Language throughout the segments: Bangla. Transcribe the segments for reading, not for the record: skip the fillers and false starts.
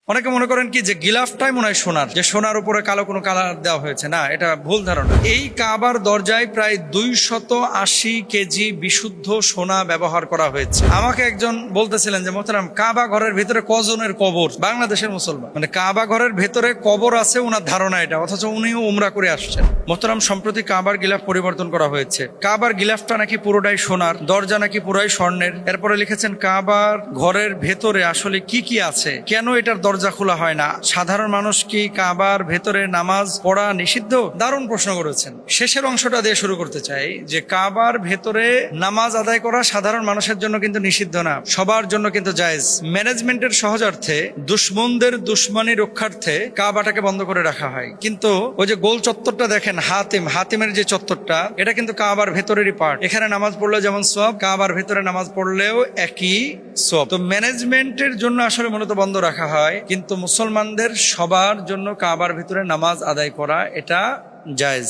অনেকে মনে করেন কি যে গিলাফটাই মনে হয় সোনার, যে সোনার উপরে কালো কোনো কালার দেওয়া হয়েছে। না, এটা ভুল ধারণা। এই কাবার দরজায় প্রায় 280 কেজি বিশুদ্ধ সোনা ব্যবহার করা হয়েছে। আমাকে একজন বলতেছিলেন যে মোহতারাম, কাবা ঘরের ভিতরে কজনের কবর? বাংলাদেশের মুসলমান, মানে কাবা ঘরের ভেতরে কবর আছে ওনার ধারণা এটা, অথচ উনিও উমরা করে আসছেন। মোহতারাম, সম্প্রতি কাবার গিলাফ পরিবর্তন করা হয়েছে। কাবার গিলাফটা নাকি পুরোটাই সোনার, দরজা নাকি পুরাই স্বর্ণের। এরপরে লিখেছেন কাবার ঘরের ভেতরে আসলে কি কি আছে, কেন এটার দরজা খোলা হয় না, সাধারণ মানুষ কি কাবার ভেতরে নামাজ পড়া নিষিদ্ধ? দারুণ প্রশ্ন করেছেন। শেষের অংশটা দিয়ে শুরু করতে চাই যে কাবার ভেতরে নামাজ আদায় করা সাধারণ মানুষের জন্য কিন্তু নিষিদ্ধ না, সবার জন্য কিন্তু জায়েজ। ম্যানেজমেন্টের সহজার্থে দুশ্মনদের দুশ্মনী রক্ষার্থে কাবাটাকে বন্ধ করে রাখা হয়, কিন্তু ওই যে গোল চত্বরটা দেখেন, হাতিমের যে চত্বরটা, এটা কিন্তু কাবার ভেতরেরই পার্ট। এখানে নামাজ পড়লে যেমন সওয়াব, কাবার ভেতরে নামাজ পড়লেও একই সওয়াব। তো ম্যানেজমেন্টের জন্য আসলে মূলত বন্ধ রাখা হয়, কিন্তু মুসলমানদের সবার জন্য কাবার ভিতরে নামাজ আদায় করা এটা জায়েজ।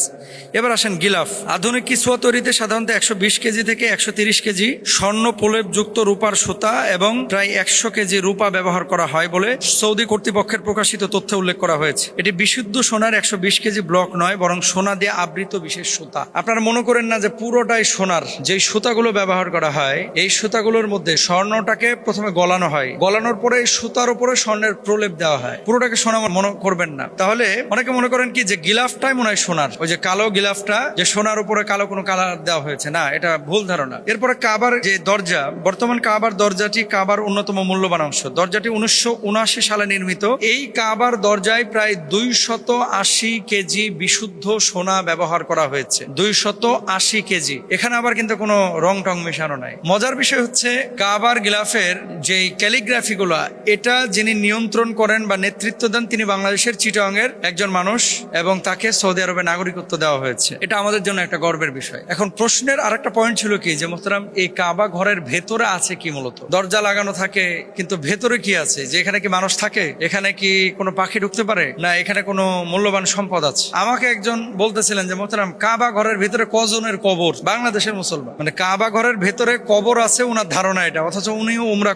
এবার আসেন গিলাফ। আধুনিক কিসওয়া তৈরিতে সাধারণত 120 কেজি থেকে 130 কেজি স্বর্ণ প্রলেপ যুক্ত রূপার সুতা এবং প্রায় 100 কেজি রূপা ব্যবহার করা হয় বলে সৌদি কর্তৃপক্ষের প্রকাশিত তথ্যে উল্লেখ করা হয়েছে। এটি বিশুদ্ধ সোনার 120 কেজি ব্লক নয়, বরং সোনা দিয়ে আবৃত বিশেষ সুতা। আপনারা মনে করেন না যে পুরোটাই সোনার। যেই সুতাগুলো ব্যবহার করা হয়, এই সুতাগুলোর মধ্যে স্বর্ণটাকে প্রথমে গলানো হয়, গলানোর পরে সুতার উপরে স্বর্ণের প্রলেপ দেওয়া হয়। পুরোটাকে সোনা মনে করবেন না। তাহলে অনেকে মনে করেন কি যে গিলাফটাই মনে হয় সোনার, ওই যে কালো গিলাফটা, যে সোনার উপরে কালো কোনো কালার দেওয়া হয়েছে। না, এটা ভুল ধারণা। এরপরে কাবার যে দরজা, বর্তমান কাবার দরজাটি কাবার অন্যতম মূল্যবান অংশ। দরজাটি 1979 সালে নির্মিত। এই কাবার দরজায় প্রায় 280 কেজি বিশুদ্ধ সোনা ব্যবহার করা হয়েছে। 280 কেজি। এখানে আবার কিন্তু কোনো রং টং মেশানো নাই। মজার বিষয় হচ্ছে কাবার গিলাফের যে ক্যালিগ্রাফি গুলা, এটা যিনি নিয়ন্ত্রণ করেন বা নেতৃত্ব দেন, তিনি বাংলাদেশের চিটাগাংয়ের একজন মানুষ, এবং তাকে সৌদি আরবে নাগরিকত্ব দেওয়া হয়েছে। এটা আমাদের জন্য একটা গর্বের বিষয়। এখন প্রশ্নের আরেকটা পয়েন্ট ছিল কি যে মোহতারাম, এই কাবা ঘরের ভেতরে আছে কি? মূলত দরজা লাগানো থাকে, কিন্তু ভেতরে কি আছে? যে এখানে কি মানুষ থাকে? এখানে কি কোনো পাখি ঢুকতে পারে? না এখানে কোনো মূল্যবান সম্পদ আছে? আমাকে একজন বলতেছিলেন যে মোহতারাম, কাবা ঘরের ভেতরে কজনের কবর? বাংলাদেশের মুসলমান, মানে কাবা ঘরের ভেতরে কবর আছে ওনার ধারণা এটা, অথচ উনিও উমরা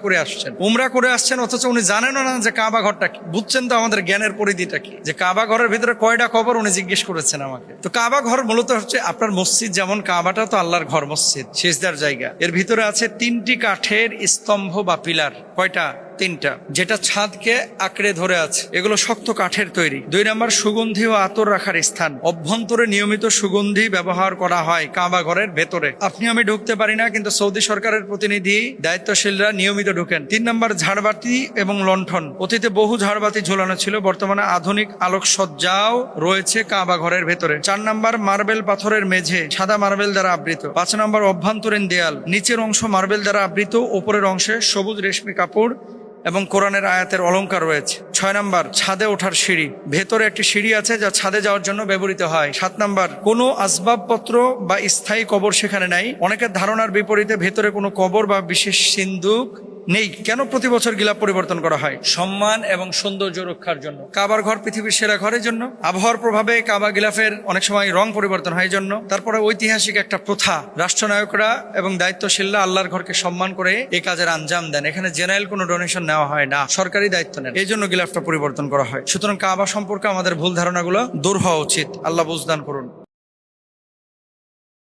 করে আসছেন, অথচ উনি জানেন না যে কাবা ঘরটা কি। বুঝছেন তো আমাদের জ্ঞানের পরিধিটা কি, যে কাবা ঘরের ভিতরে কয়টা কবর উনি জিজ্ঞেস করেছেন আমাকে। তো কাবা ঘর মূলত হচ্ছে আপনার মসজিদ, যেমন কাবাটা তো আল্লাহর ঘর, মসজিদ সিজদার জায়গা। এর ভিতরে আছে 3টি কাঠের স্তম্ভ বা পিলার। কয়টা? 3টা, যেটা ছাদকে আঁকড়ে ধরে আছে। এগুলো শক্ত কাঠের তৈরি। 2 নম্বর, সুগন্ধি ও আতর রাখার স্থান। অভ্যন্তরে নিয়মিত সুগন্ধি ব্যবহার করা হয় কাবা ঘরের ভেতরে। আপনি আমি ঢুকতে পারি না, কিন্তু সৌদি সরকারের প্রতিনিধি দায়িত্বশীলরা নিয়মিত ঢুকেন। 3 নম্বর, ঝাড়বাতি এবং লণ্ঠন। অতীতে বহু ঝাড়বাতি ঝোলানো ছিল, বর্তমানে আধুনিক আলোকসজ্জাও রয়েছে কাবা ঘরের ভেতরে। 4 নম্বর, মার্বেল পাথরের মেঝে, সাদা মার্বেল দ্বারা আবৃত। 5 নম্বর, অভ্যন্তরীণ দেয়াল। নিচের অংশ মার্বেল দ্বারা আবৃত, উপরের অংশে সবুজ রেশমি কাপড় এবং কোরআনের আয়াতের অলংকার রয়েছে। 6 নম্বর, ছাদে ওঠার সিঁড়ি। ভেতরে একটি সিঁড়ি আছে যা ছাদে যাওয়ার জন্য ব্যবহৃত হয়। 7 নম্বর, কোনো আসবাবপত্র বা স্থায়ী কবর সেখানে নাই। অনেকের ধারণার বিপরীতে ভেতরে কোনো কবর বা বিশেষ সিন্দুক নেই। কেন প্রতি বছর গিলাফ পরিবর্তন করা হয়? সম্মান এবং সৌন্দর্য রক্ষার জন্য। কাবার ঘর পৃথিবীর সেরা ঘরের জন্য। আবহাওয়ার প্রভাবে কাবা গিলাফের অনেক সময় রং পরিবর্তন হয় জন্য। তারপরে ঐতিহাসিক একটা প্রথা, রাষ্ট্রনায়করা এবং দায়িত্বশীলরা আল্লাহর ঘরকে সম্মান করে এই কাজের আঞ্জাম দেন। এখানে জেনারেল কোনো ডোনেশন নেওয়া হয় না, সরকারি দায়িত্ব নেন। এই জন্য গিলাফটা পরিবর্তন করা হয়। সুতরাং কাবা সম্পর্কে আমাদের ভুল ধারণাগুলো দূর হওয়া উচিত। আল্লাহ বুঝদান করুন।